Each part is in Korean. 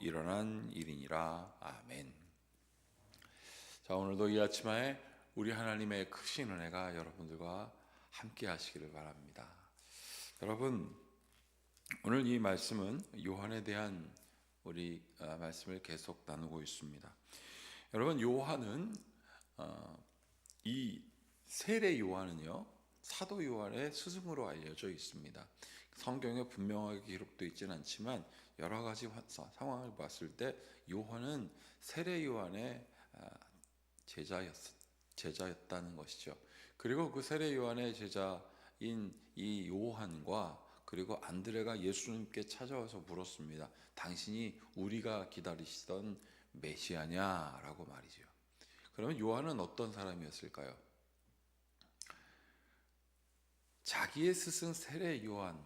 일어난 일이니라. 아멘. 자, 오늘도 이 아침에 우리 하나님의 크신 은혜가 여러분들과 함께 하시기를 바랍니다. 여러분, 오늘 이 말씀은 요한에 대한 우리 말씀을 계속 나누고 있습니다. 여러분, 요한은 이 세례 요한은요, 사도 요한의 스승으로 알려져 있습니다. 성경에 분명하게 기록되어 있지는 않지만 여러 가지 상황을 봤을 때 요한은 세례 요한의 제자였다는 것이죠. 그리고 그 세례 요한의 제자인 이 요한과 그리고 안드레가 예수님께 찾아와서 물었습니다. 당신이 우리가 기다리시던 메시아냐라고 말이죠. 그러면 요한은 어떤 사람이었을까요? 자기의 스승 세례 요한의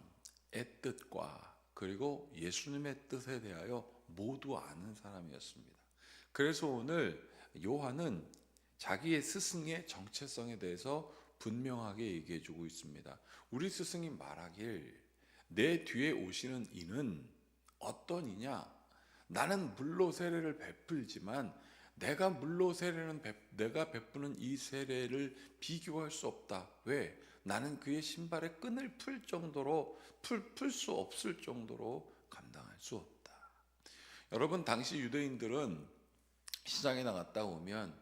뜻과 그리고 예수님의 뜻에 대하여 모두 아는 사람이었습니다. 그래서 오늘 요한은 자기의 스승의 정체성에 대해서 분명하게 얘기해 주고 있습니다. 우리 스승이 말하길 내 뒤에 오시는 이는 어떤 이냐? 나는 물로 세례를 베풀지만 내가 베푸는 이 세례를 비교할 수 없다. 왜? 나는 그의 신발의 끈을 풀 수 없을 정도로 감당할 수 없다. 여러분, 당시 유대인들은 시장에 나갔다 오면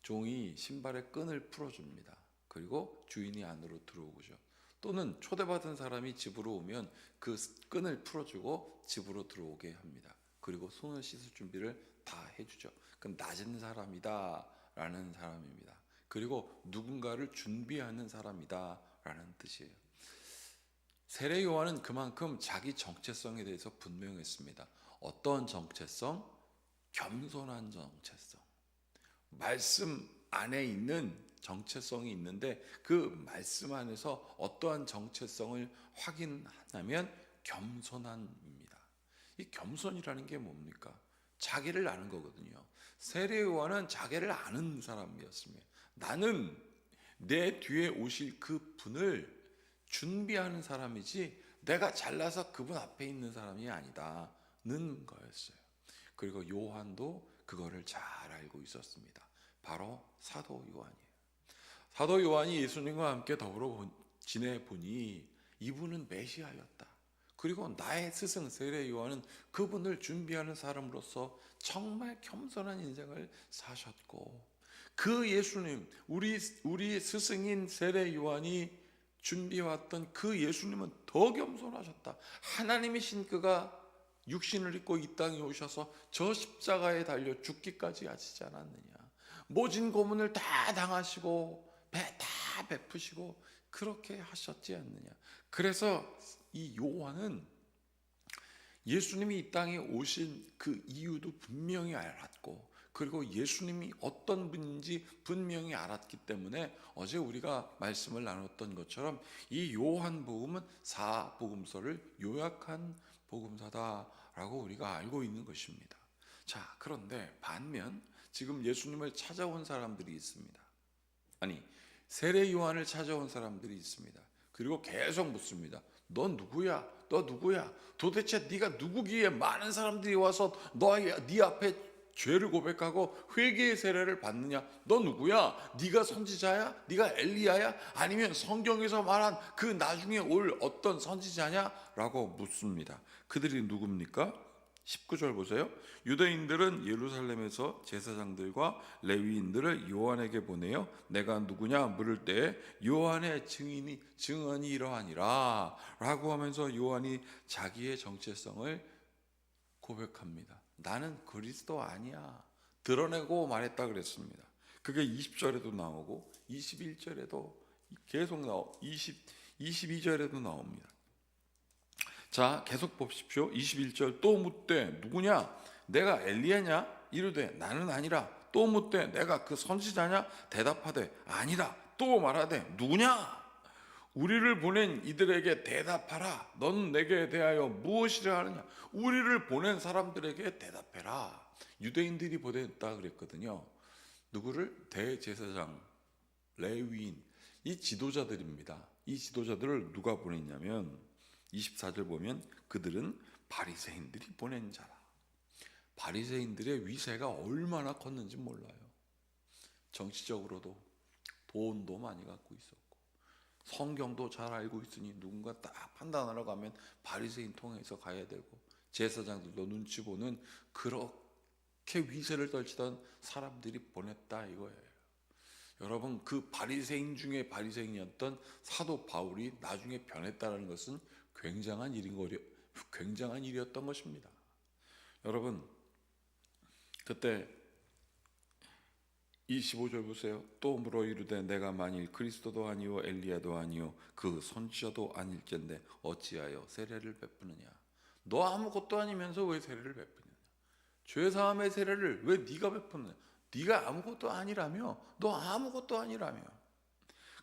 종이 신발의 끈을 풀어줍니다. 그리고 주인이 안으로 들어오죠. 또는 초대받은 사람이 집으로 오면 그 끈을 풀어주고 집으로 들어오게 합니다. 그리고 손을 씻을 준비를 다 해주죠. 그럼 낮은 사람이다 라는 사람입니다. 그리고 누군가를 준비하는 사람이다 라는 뜻이에요. 세례 요한은 그만큼 자기 정체성에 대해서 분명했습니다. 어떤 정체성? 겸손한 정체성. 말씀 안에 있는 정체성이 있는데 그 말씀 안에서 어떠한 정체성을 확인하냐면 겸손함입니다. 이 겸손이라는 게 뭡니까? 자기를 아는 거거든요. 세례 요한은 자기를 아는 사람이었습니다. 나는 내 뒤에 오실 그 분을 준비하는 사람이지 내가 잘나서 그분 앞에 있는 사람이 아니다는 거였어요. 그리고 요한도 그거를 잘 알고 있었습니다. 바로 사도 요한이에요. 사도 요한이 예수님과 함께 더불어 지내보니 이분은 메시아였다. 그리고 나의 스승 세례 요한은 그분을 준비하는 사람으로서 정말 겸손한 인생을 사셨고, 그 예수님, 우리 스승인 세례 요한이 준비해왔던 그 예수님은 더 겸손하셨다. 하나님이신 그가 육신을 입고 이 땅에 오셔서 저 십자가에 달려 죽기까지 하시지 않았느냐. 모진 고문을 다 당하시고 다 베푸시고 그렇게 하셨지 않느냐. 그래서 이 요한은 예수님이 이 땅에 오신 그 이유도 분명히 알았고, 그리고 예수님이 어떤 분인지 분명히 알았기 때문에 어제 우리가 말씀을 나눴던 것처럼 이 요한복음은 4복음서를 요약한 복음서다라고 우리가 알고 있는 것입니다. 자, 그런데 반면 지금 예수님을 찾아온 사람들이 있습니다. 아니, 세례 요한을 찾아온 사람들이 있습니다. 그리고 계속 묻습니다. 너 누구야? 너 누구야? 도대체 네가 누구기에 많은 사람들이 와서 네 앞에 죄를 고백하고 회개의 세례를 받느냐? 너 누구야? 네가 선지자야? 네가 엘리야야? 아니면 성경에서 말한 그 나중에 올 어떤 선지자냐? 라고 묻습니다. 그들이 누굽니까? 19절 보세요. 유대인들은 예루살렘에서 제사장들과 레위인들을 요한에게 보내어 내가 누구냐 물을 때 요한의 증언이 이러하니라 라고 하면서 요한이 자기의 정체성을 고백합니다. 나는 그리스도 아니야. 드러내고 말했다 그랬습니다. 그게 20절에도 나오고 21절에도 계속 22절에도 나옵니다. 자, 계속 보십시오. 21절 또 묻되 누구냐? 내가 엘리야냐? 이르되 나는 아니라. 또 묻되 내가 그 선지자냐? 대답하되 아니라. 또 말하되 누구냐? 우리를 보낸 이들에게 대답하라. 넌 내게 대하여 무엇이라 하느냐? 우리를 보낸 사람들에게 대답해라. 유대인들이 보냈다 그랬거든요. 누구를? 대제사장, 레위인, 이 지도자들입니다. 이 지도자들을 누가 보냈냐면 24절 보면 그들은 바리새인들이 보낸 자라. 바리새인들의 위세가 얼마나 컸는지 몰라요. 정치적으로도 돈도 많이 갖고 있었고 성경도 잘 알고 있으니 누군가 딱 판단하러 가면 바리새인 통해서 가야 되고 제사장들도 눈치 보는 그렇게 위세를 떨치던 사람들이 보냈다 이거예요. 여러분, 그 바리새인 중에 바리새인이었던 사도 바울이 나중에 변했다는 것은 굉장한 일이었던 것입니다. 여러분, 그때 25절 보세요. 또 물어 이르되 내가 만일 그리스도도 아니요 엘리야도 아니요 그 선지자도 아닐진데 어찌하여 세례를 베푸느냐. 너 아무것도 아니면서 왜 세례를 베푸느냐. 죄사함의 세례를 왜 네가 베푸느냐. 네가 아무것도 아니라며. 너 아무것도 아니라며.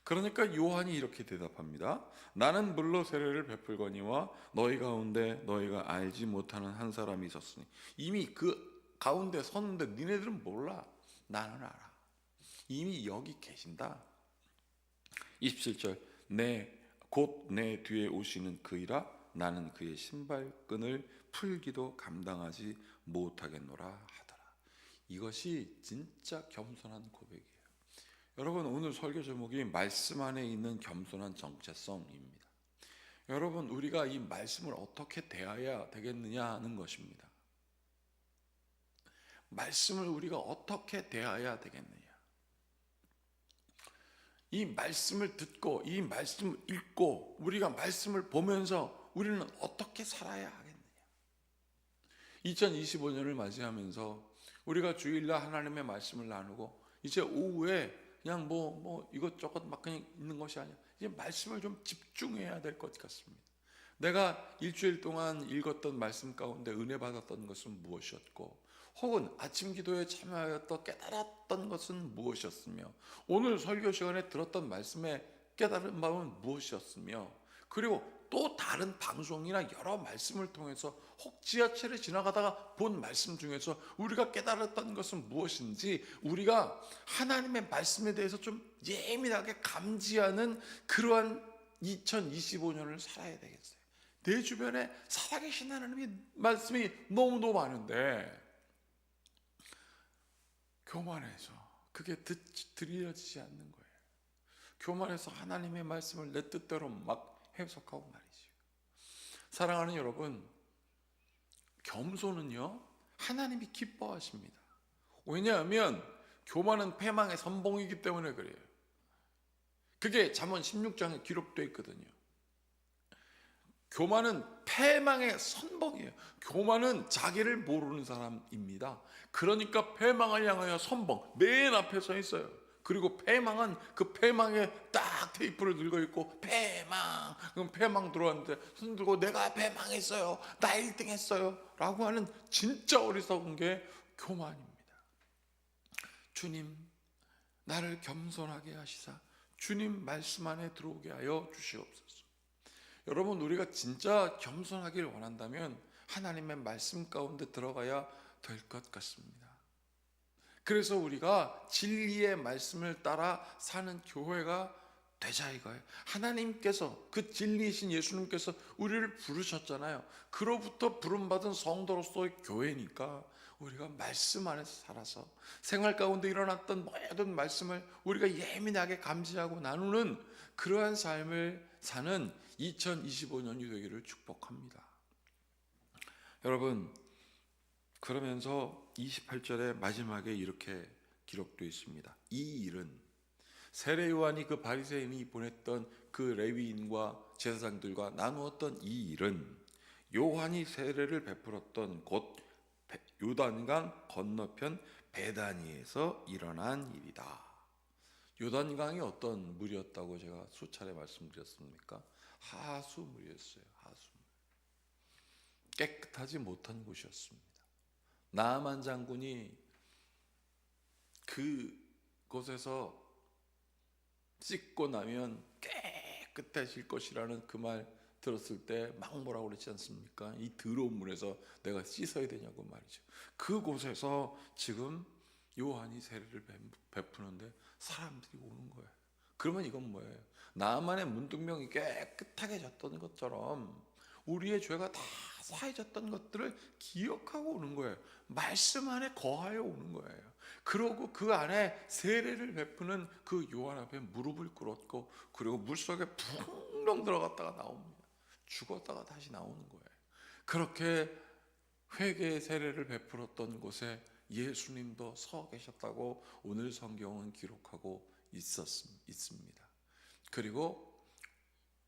그러니까 요한이 이렇게 대답합니다. 나는 물로 세례를 베풀거니와 너희 가운데 너희가 알지 못하는 한 사람이 있었으니. 이미 그 가운데 섰는데 니네들은 몰라. 나는 알아. 이미 여기 계신다. 27절 곧 내 뒤에 오시는 그이라 나는 그의 신발끈을 풀기도 감당하지 못하겠노라 하더라. 이것이 진짜 겸손한 고백이에요. 여러분, 오늘 설교 제목이 말씀 안에 있는 겸손한 정체성입니다. 여러분, 우리가 이 말씀을 어떻게 대해야 되겠느냐 하는 것입니다. 말씀을 우리가 어떻게 대해야 되겠느냐. 이 말씀을 듣고 이 말씀을 읽고 우리가 말씀을 보면서 우리는 어떻게 살아야 하겠느냐. 2025년을 맞이하면서 우리가 주일날 하나님의 말씀을 나누고 이제 오후에 그냥 뭐 이것저것 막 그냥 있는 것이 아니라 이제 말씀을 좀 집중해야 될 것 같습니다. 내가 일주일 동안 읽었던 말씀 가운데 은혜 받았던 것은 무엇이었고 혹은 아침 기도에 참여하였던 깨달았던 것은 무엇이었으며 오늘 설교 시간에 들었던 말씀에 깨달은 바는 무엇이었으며 그리고 또 다른 방송이나 여러 말씀을 통해서 혹 지하철에 지나가다가 본 말씀 중에서 우리가 깨달았던 것은 무엇인지 우리가 하나님의 말씀에 대해서 좀 예민하게 감지하는 그러한 2025년을 살아야 되겠어요. 내 주변에 살아계신 하나님의 말씀이 너무너무 많은데 교만해서 그게 들려지지 않는 거예요. 교만해서 하나님의 말씀을 내 뜻대로 막 해석하고 말이죠. 사랑하는 여러분, 겸손은요 하나님이 기뻐하십니다. 왜냐하면 교만은 패망의 선봉이기 때문에 그래요. 그게 잠언 16장에 기록되어 있거든요. 교만은 패망의 선봉이에요. 교만은 자기를 모르는 사람입니다. 그러니까 패망을 향하여 선봉 맨 앞에 서 있어요. 그리고 패망은 그 패망에 딱 테이프를 들고 있고 패망, 그럼 패망 들어왔는데 손 들고 내가 패망했어요, 나 1등 했어요 라고 하는 진짜 어리석은 게 교만입니다. 주님 나를 겸손하게 하시사 주님 말씀 안에 들어오게 하여 주시옵소서. 여러분, 우리가 진짜 겸손하길 원한다면 하나님의 말씀 가운데 들어가야 될 것 같습니다. 그래서 우리가 진리의 말씀을 따라 사는 교회가 되자 이거예요. 하나님께서 그 진리이신 예수님께서 우리를 부르셨잖아요. 그로부터 부름받은 성도로서의 교회니까 우리가 말씀 안에서 살아서 생활 가운데 일어났던 모든 말씀을 우리가 예민하게 감지하고 나누는 그러한 삶을 사는 2025년이 되기를 축복합니다. 여러분, 그러면서 28절의 마지막에 이렇게 기록되어 있습니다. 이 일은 세례 요한이 그 바리새인이 보냈던 그 레위인과 제사장들과 나누었던 이 일은 요한이 세례를 베풀었던 곳 요단강 건너편 베다니에서 일어난 일이다. 요단강이 어떤 물이었다고 제가 수차례 말씀드렸습니까? 하수물이었어요. 하수물. 깨끗하지 못한 곳이었습니다. 나아만 장군이 그곳에서 씻고 나면 깨끗해질 것이라는 그 말 들었을 때 막 뭐라고 그랬지 않습니까? 이 더러운 물에서 내가 씻어야 되냐고 말이죠. 그곳에서 지금 요한이 세례를 베푸는데 사람들이 오는 거예요. 그러면 이건 뭐예요? 나만의 문둥병이 깨끗하게 졌던 것처럼 우리의 죄가 다 사해졌던 것들을 기억하고 오는 거예요. 말씀 안에 거하여 오는 거예요. 그러고 그 안에 세례를 베푸는 그 요한 앞에 무릎을 꿇었고, 그리고 물속에 붕렁 들어갔다가 나옵니다. 죽었다가 다시 나오는 거예요. 그렇게 회개의 세례를 베풀었던 곳에 예수님도 서 계셨다고 오늘 성경은 기록하고 있습니다. 그리고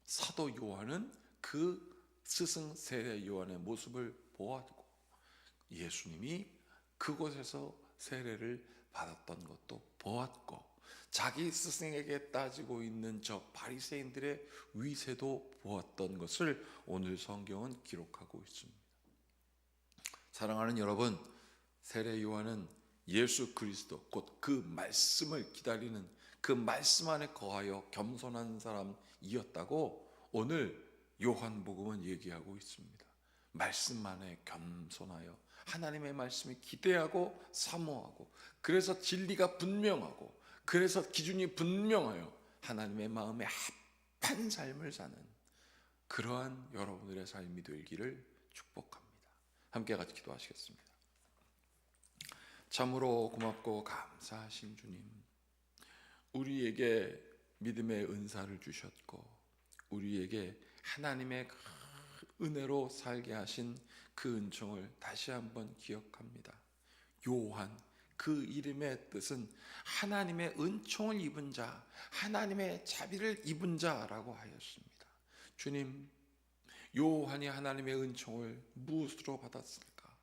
사도 요한은 그 스승 세례 요한의 모습을 보았고, 예수님이 그곳에서 세례를 받았던 것도 보았고, 자기 스승에게 따지고 있는 저 바리새인들의 위세도 보았던 것을 오늘 성경은 기록하고 있습니다. 사랑하는 여러분, 세례 요한은 예수 그리스도 곧 그 말씀을 기다리는, 그 말씀 안에 거하여 겸손한 사람이었다고 오늘 요한복음은 얘기하고 있습니다. 말씀 안에 겸손하여 하나님의 말씀을 기대하고 사모하고, 그래서 진리가 분명하고, 그래서 기준이 분명하여 하나님의 마음에 합한 삶을 사는 그러한 여러분들의 삶이 되기를 축복합니다. 함께 같이 기도하시겠습니다. 참으로 고맙고 감사하신 주님, 우리에게 믿음의 은사를 주셨고, 우리에게 하나님의 은혜로 살게 하신 그 은총을 다시 한번 기억합니다. 요한, 그 이름의 뜻은 하나님의 은총을 입은 자, 하나님의 자비를 입은 자라고 하였습니다. 주님, 요한이 하나님의 은총을 무엇으로 받았을까?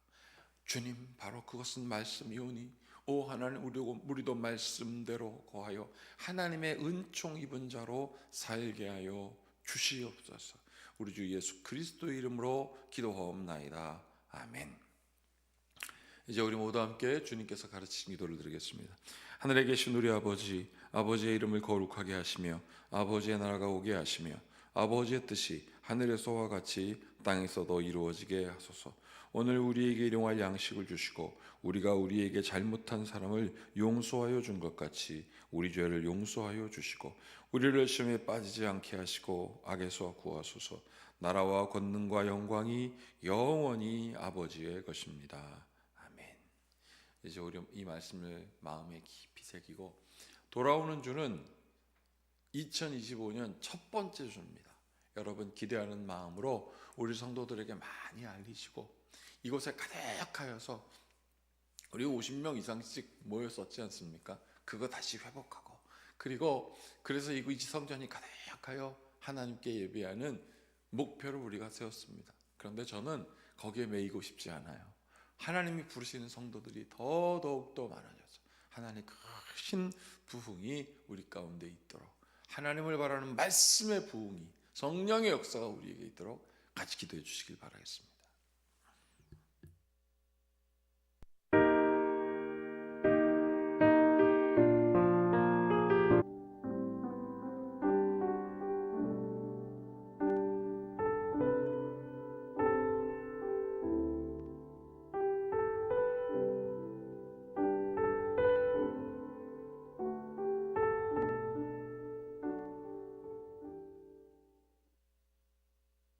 주님, 바로 그것은 말씀이오니 오 하나님, 우리도 말씀대로 거하여 하나님의 은총 입은 자로 살게 하여 주시옵소서. 우리 주 예수 그리스도의 이름으로 기도하옵나이다. 아멘. 이제 우리 모두 함께 주님께서 가르치신 기도를 드리겠습니다. 하늘에 계신 우리 아버지, 아버지의 이름을 거룩하게 하시며 아버지의 나라가 오게 하시며 아버지의 뜻이 하늘에서와 같이 땅에서도 이루어지게 하소서. 오늘 우리에게 일용할 양식을 주시고 우리가 우리에게 잘못한 사람을 용서하여 준 것 같이 우리 죄를 용서하여 주시고 우리를 시험에 빠지지 않게 하시고 악에서 구하소서. 나라와 권능과 영광이 영원히 아버지의 것입니다. 아멘. 이제 우리 이 말씀을 마음에 깊이 새기고, 돌아오는 주는 2025년 첫 번째 주입니다. 여러분 기대하는 마음으로 우리 성도들에게 많이 알리시고, 이곳에 가득하여서 우리 50명 이상씩 모였었지 않습니까? 그거 다시 회복하고, 그리고 그래서 이 성전이 가득하여 하나님께 예배하는 목표를 우리가 세웠습니다. 그런데 저는 거기에 매이고 싶지 않아요. 하나님이 부르시는 성도들이 더욱더 많아져서 하나님의 크신 부흥이 우리 가운데 있도록, 하나님을 바라는 말씀의 부흥이, 성령의 역사가 우리에게 있도록 같이 기도해 주시길 바라겠습니다.